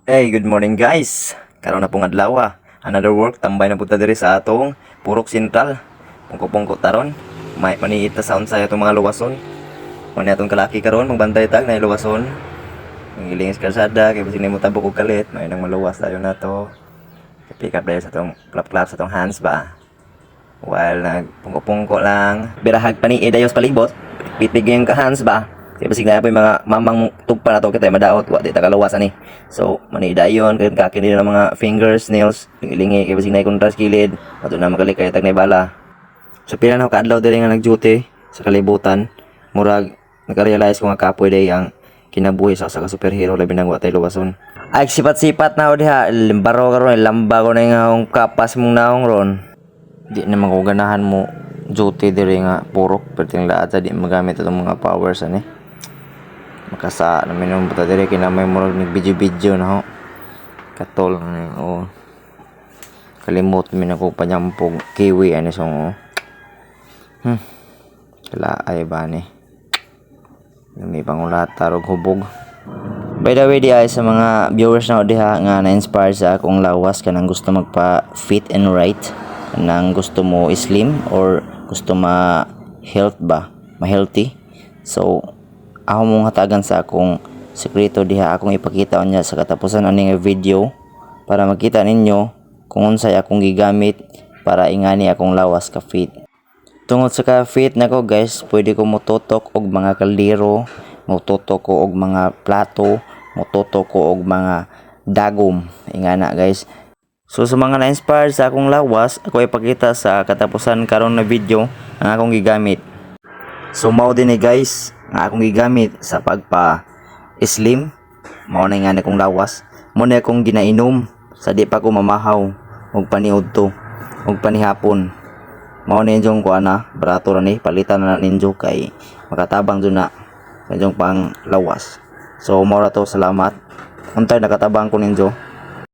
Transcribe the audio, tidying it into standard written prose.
Hey, good morning guys. Karon na pong adlaw. Another work tambay na punta diri sa atong Purok Sentral. Pungko-pungko taron. May maniita sa unsay atong mga luwason. Mani atong kalaki karon magbantay tag na luwason. Ang iling sa kalsada kay basig nimo tabok og kalit, may nang maluwas tayo na to. Pick up dahil sa atong clap sa atong hands ba. While nagpungko-pungko lang, birahag pani dayos palibot. Pitiging ka hands ba. Kaya basig na po yung mga mamang tugpa na to kita madaot wa di tagalawas ani. So manidayon kay kakini ng mga fingers, nails, lingi kay basig na kontras kilid, ato na makalikay tag nay bala. So pila na kaadlaw diri nga nag-duty sa kalibutan, murag naka-realize ko nga kapoy day ang kinabuhi sa superhero labi nang wa tay luwason. Ay sipat-sipat na o diha, limbaro karon lamba ko na nga ang kapas mong naong ron. Di na maguganahan mo duty diri nga purok perting laat sa di magamit atong mga powers ani. Makasa namin yung buta diri kinamay murag nag-video na ho. Katol o kalimot min ako panyampog kiwi ani song kala ay ba ni may pangulata rog hubog. By the way di ay sa mga viewers na diha nga na-inspire sa akong lawas kanang gusto magpa fit and right, kanang gusto mo slim or gusto ma-health ba, ma-healthy. So ako mong hatagan sa akong sekreto diha akong ipakita unya sa katapusan ani nga video para makita ninyo kung unsay akong gigamit para ingani akong lawas ka fit. Tungod sa ka fit nako guys, pwede ko mototok og mga kaldero, mototok ko og mga plato, mototok ko og mga dagom ingana guys. So sa mga na-inspire sa akong lawas, ako ipakita sa katapusan karon na video ang akong gigamit. So mao din guys nga akong gigamit sa pagpa slim, mao na nga akong lawas, mo na akong ginainom sa di pa ko mamahaw og paniudto og panihapon. Mao na yung ko ana barato ra ni palitan na ninyo kay makatabang jud na sa inyong pang lawas. So mao ra to, salamat untay nakatabang ko ninyo.